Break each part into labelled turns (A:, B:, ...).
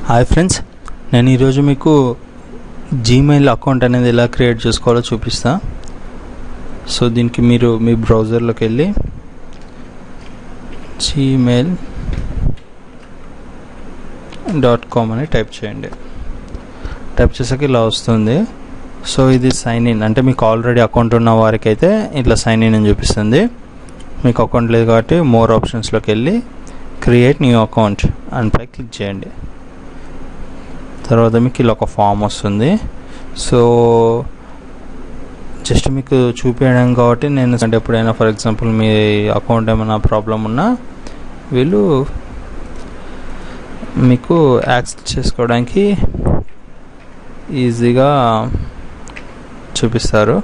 A: Hi friends, నేను ఈరోజు మీకు జీమెయిల్ అకౌంట్ అనేది ఎలా క్రియేట్ చేసుకోవాలో చూపిస్తా. సో దీనికి మీరు మీ బ్రౌజర్లోకి వెళ్ళి gmail.com అని టైప్ చేయండి. టైప్ చేసాక ఇలా వస్తుంది. సో ఇది సైన్ ఇన్ అంటే మీకు ఆల్రెడీ అకౌంట్ ఉన్న వారికి అయితే ఇట్లా సైన్ ఇన్ అని చూపిస్తుంది. మీకు అకౌంట్ లేదు కాబట్టి మోర్ ఆప్షన్స్లోకి వెళ్ళి క్రియేట్ న్యూ అకౌంట్ అని పై క్లిక్ చేయండి. తర్వాత మీకు ఇలా ఒక ఫామ్ వస్తుంది. సో జస్ట్ మీకు చూపించడం కాబట్టి నేను అంటే ఎప్పుడైనా ఫర్ ఎగ్జాంపుల్ మీ అకౌంట్ ఏమైనా ప్రాబ్లం ఉన్నా వీళ్ళు మీకు యాక్సెస్ చేసుకోవడానికి ఈజీగా చూపిస్తారు.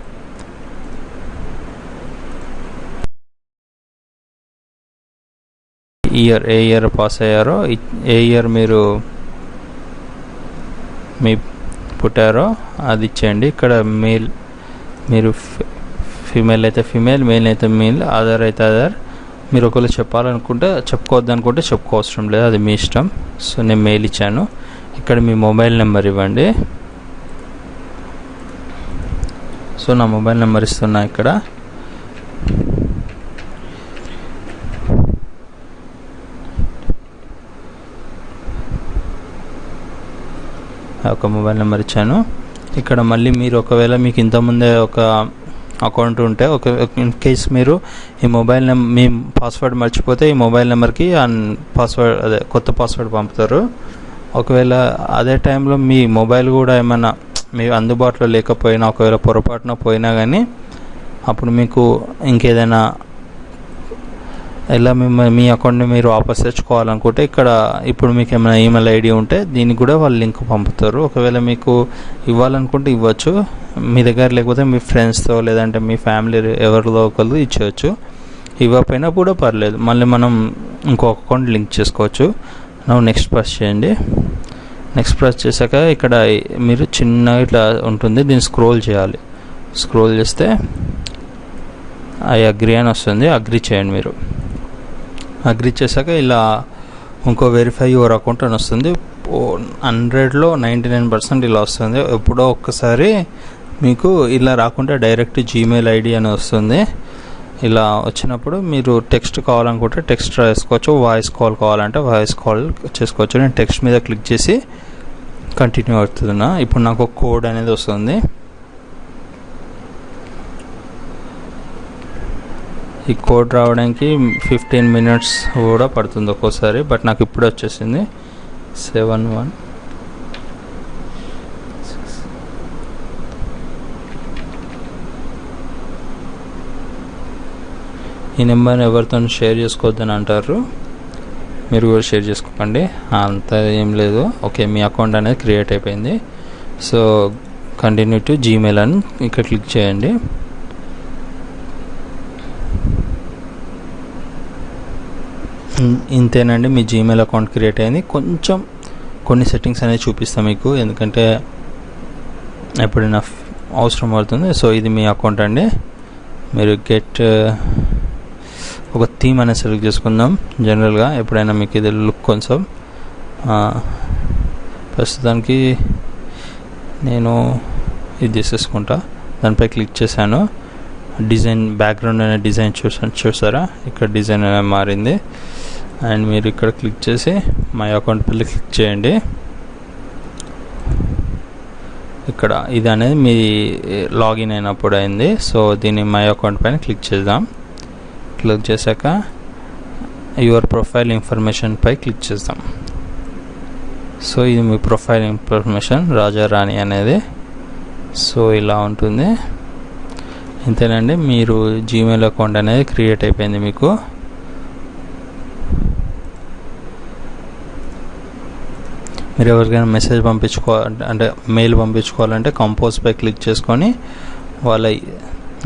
A: ఏ ఇయర్ పాస్ అయ్యారో, ఏ ఇయర్ మీ పుట్టారో అది ఇచ్చేయండి. ఇక్కడ మేల్ మీరు ఫీమేల్ అయితే ఫీమేల్, మేల్ అయితే మేల్, అదర్ అయితే అదర్. మీరు ఒకవేళ చెప్పాలనుకుంటే చెప్పుకోవద్దనుకుంటే చెప్పుకోవసరం లేదు, అది మీ ఇష్టం. సో నేను మెయిల్ ఇచ్చాను. ఇక్కడ మీ మొబైల్ నెంబర్ ఇవ్వండి. సో నా మొబైల్ నెంబర్ ఇస్తున్నా. ఇక్కడ ఒక మొబైల్ నెంబర్ ఇచ్చాను. ఇక్కడ మళ్ళీ మీరు ఒకవేళ మీకు ఇంతకుముందే ఒక అకౌంట్ ఉంటే ఇన్ కేస్ మీరు ఈ మొబైల్ మీ పాస్వర్డ్ మర్చిపోతే ఈ మొబైల్ నెంబర్కి పాస్వర్డ్ కొత్త పాస్వర్డ్ పంపుతారు. ఒకవేళ అదే టైంలో మీ మొబైల్ కూడా ఏమైనా మీ అందుబాటులో లేకపోయినా, ఒకవేళ పొరపాటున పోయినా కానీ అప్పుడు మీకు ఇంకేదైనా ఇలా మీ అకౌంట్ని మీరు వాపస్ తెచ్చుకోవాలనుకుంటే ఇక్కడ ఇప్పుడు మీకు ఏమైనా ఈమెయిల్ ఐడి ఉంటే దీనికి కూడా వాళ్ళు లింక్ పంపుతారు. ఒకవేళ మీకు ఇవ్వాలనుకుంటే ఇవ్వచ్చు, మీ దగ్గర లేకపోతే మీ ఫ్రెండ్స్తో లేదంటే మీ ఫ్యామిలీ ఎవరిలో ఒకరు ఇచ్చేయచ్చు. ఇవ్వకపోయినా కూడా పర్లేదు, మళ్ళీ మనం ఇంకో అకౌంట్ లింక్ చేసుకోవచ్చు. నెక్స్ట్ ప్రెస్ చేయండి. నెక్స్ట్ ప్రెస్ చేశాక ఇక్కడ మీరు చిన్నగా ఇట్లా ఉంటుంది, దీన్ని స్క్రోల్ చేయాలి. స్క్రోల్ చేస్తే ఐ అగ్రీ అని వస్తుంది. అగ్రీ చేయండి. మీరు అగ్రీ చేశాక ఇలా ఇంకో వెరిఫై యువర్ అకౌంట్ అని వస్తుంది. 100లో 99% ఇలా వస్తుంది. ఎప్పుడో ఒక్కసారి మీకు ఇలా రాకుండా డైరెక్ట్ జీమెయిల్ ఐడి అని వస్తుంది. ఇలా వచ్చినప్పుడు మీరు టెక్స్ట్ కావాలనుకుంటే టెక్స్ట్ వేసుకోవచ్చు, వాయిస్ కాల్ కావాలంటే వాయిస్ కాల్ చేసుకోవచ్చు. నేను టెక్స్ట్ మీద క్లిక్ చేసి కంటిన్యూ అవుతున్నా. ఇప్పుడు నాకు ఒక కోడ్ అనేది వస్తుంది. ఈ కోడ్ రావడానికి 15 minutes కూడా పడుతుంది ఒక్కోసారి, బట్ నాకు ఇప్పుడు వచ్చేసింది 71. ఈ నెంబర్ని ఎవరితో షేర్ చేసుకోవద్దని అంటారు, మీరు కూడా షేర్ చేసుకోకండి, అంత ఏం లేదు. ఓకే, మీ అకౌంట్ అనేది క్రియేట్ అయిపోయింది. సో కంటిన్యూ టు జీమెయిల్ అని ఇక్కడ క్లిక్ చేయండి. ఇంతేనండి, మీ జీమెయిల్ అకౌంట్ క్రియేట్ అయింది. కొన్ని సెట్టింగ్స్ అనేవి చూపిస్తాను మీకు, ఎందుకంటే ఎప్పుడైనా అవసరం పడుతుంది. సో ఇది మీ అకౌంట్ అండి. మీరు ఒక థీమ్ అనేది సెలెక్ట్ చేసుకుందాం. జనరల్గా ఎప్పుడైనా మీకు ఇది లుక్ కొంచెం ప్రస్తుతానికి నేను ఇది తీసేసుకుంటా. దానిపై క్లిక్ చేశాను. డిజైన్ బ్యాక్గ్రౌండ్ అనే డిజైన్ చూసారా, ఇక్కడ డిజైన్ అనేది మారింది. అండ్ మీరు ఇక్కడ క్లిక్ చేసి మై అకౌంట్ పైన క్లిక్ చేయండి. ఇక్కడ ఇది అనేది మీ లాగిన్ అయినప్పుడు అయింది. సో దీన్ని మై అకౌంట్ పైన క్లిక్ చేద్దాం. క్లిక్ చేశాక యువర్ ప్రొఫైల్ ఇన్ఫర్మేషన్ పై క్లిక్ చేద్దాం. సో ఇది మీ ప్రొఫైల్ ఇన్ఫర్మేషన్ రాజారాణి అనేది. సో ఇలా ఉంటుంది. ఇంతేనండి, మీరు జీమెయిల్ అకౌంట్ అనేది క్రియేట్ అయిపోయింది మీకు. మీరు ఎవరికైనా మెసేజ్ అంటే మెయిల్ పంపించుకోవాలంటే కంపోజ్ పై క్లిక్ చేసుకొని వాళ్ళ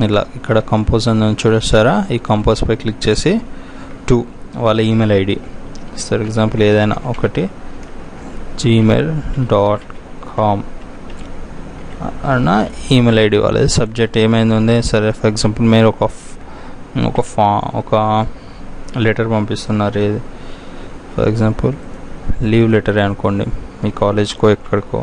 A: ఇలా ఇక్కడ కంపోజ్ అని చూడొస్తారా, ఈ కంపోజ్ పై క్లిక్ చేసి వాళ్ళ ఈమెయిల్ ఐడి ఫర్ ఎగ్జాంపుల్ ఏదైనా ఒకటి gmail.com అన్న ఈమెయిల్ ఐడి వాళ్ళది. సబ్జెక్ట్ ఏమైంది ఉంది సరే, ఫర్ ఎగ్జాంపుల్ మీరు ఒక లెటర్ పంపిస్తున్నారు, ఫర్ ఎగ్జాంపుల్ లీవ్ లెటర్ అనుకోండి, మీ కాలేజ్కో ఎక్కడికో.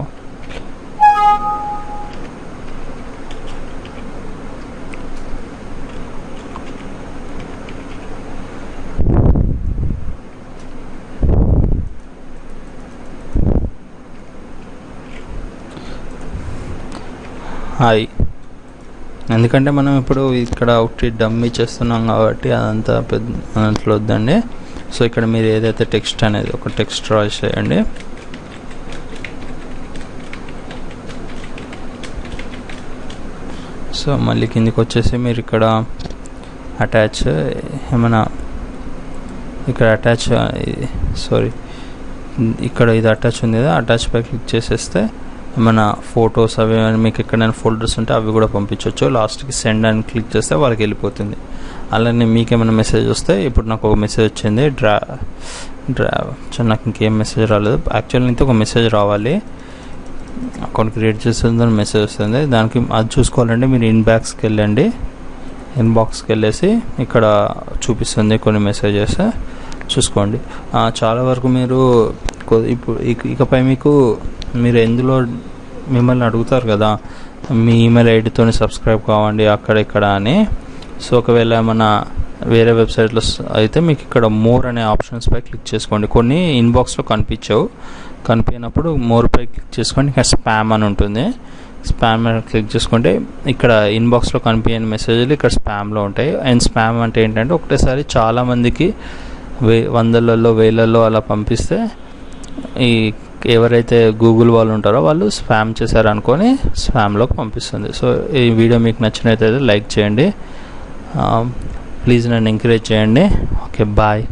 A: హాయ్. ఎందుకంటే మనం ఇప్పుడు ఇక్కడ ఒకటి డమ్మీ చేస్తున్నాం కాబట్టి అదంతా పెద్ద దాంట్లో వద్దండి. సో ఇక్కడ మీరు ఏదైతే టెక్స్ట్ అనేది ఒక టెక్స్ట్ రాసి చేయండి. సో మళ్ళీ కిందికి వచ్చేసి మీరు ఇక్కడ అటాచ్ ఏమైనా ఇక్కడ అటాచ్ ఇక్కడ ఇది అటాచ్ ఉంది కదా, అటాచ్ పై క్లిక్ చేసేస్తే ఏమైనా ఫొటోస్ అవి మీకు ఎక్కడైనా ఫోల్డర్స్ ఉంటే అవి కూడా పంపించవచ్చు. లాస్ట్కి సెండ్ అని క్లిక్ చేస్తే వాళ్ళకి వెళ్ళిపోతుంది. అలానే మీకేమైనా మెసేజ్ వస్తే ఇప్పుడు నాకు ఒక మెసేజ్ వచ్చింది నాకు ఇంకేం మెసేజ్ రాలేదు. యాక్చువల్లీ అయితే ఒక మెసేజ్ రావాలి, అకౌంట్ క్రియేట్ చేస్తుందని మెసేజ్ వస్తుంది. దానికి అది చూసుకోవాలంటే మీరు ఇన్బాక్స్కి వెళ్ళేసి ఇక్కడ చూపిస్తుంది కొన్ని మెసేజెస్ చూసుకోండి. చాలా వరకు మీరు ఇప్పుడు ఇకపై మీరు ఎందులో మిమ్మల్ని అడుగుతారు కదా మీ ఈమెయిల్ ఐడితో సబ్స్క్రైబ్ కావండి అక్కడ ఇక్కడ అని. సో ఒకవేళ ఏమైనా వేరే వెబ్సైట్లో అయితే మీకు ఇక్కడ మోర్ అనే ఆప్షన్స్ పై క్లిక్ చేసుకోండి. కొన్ని ఇన్బాక్స్లో కనిపించినప్పుడు మోర్ పై క్లిక్ చేసుకోండి. ఇక్కడ స్పామ్ అని ఉంటుంది, స్పామ్ అని క్లిక్ చేసుకుంటే ఇక్కడ ఇన్బాక్స్లో కనిపించని మెసేజ్లు ఇక్కడ స్పామ్లో ఉంటాయి. అండ్ స్పామ్ అంటే ఏంటంటే ఒకటేసారి చాలామందికి వందలలో వేలల్లో అలా పంపిస్తే ఈ ఎవరైతే గూగుల్ వాళ్ళు ఉంటారో వాళ్ళు స్పామ్ చేశారనుకొని స్పామ్లోకి పంపిస్తుంది. సో ఈ వీడియో మీకు నచ్చినట్లయితే లైక్ చేయండి, ప్లీజ్ నన్ను ఎంకరేజ్ చేయండి. Okay, bye.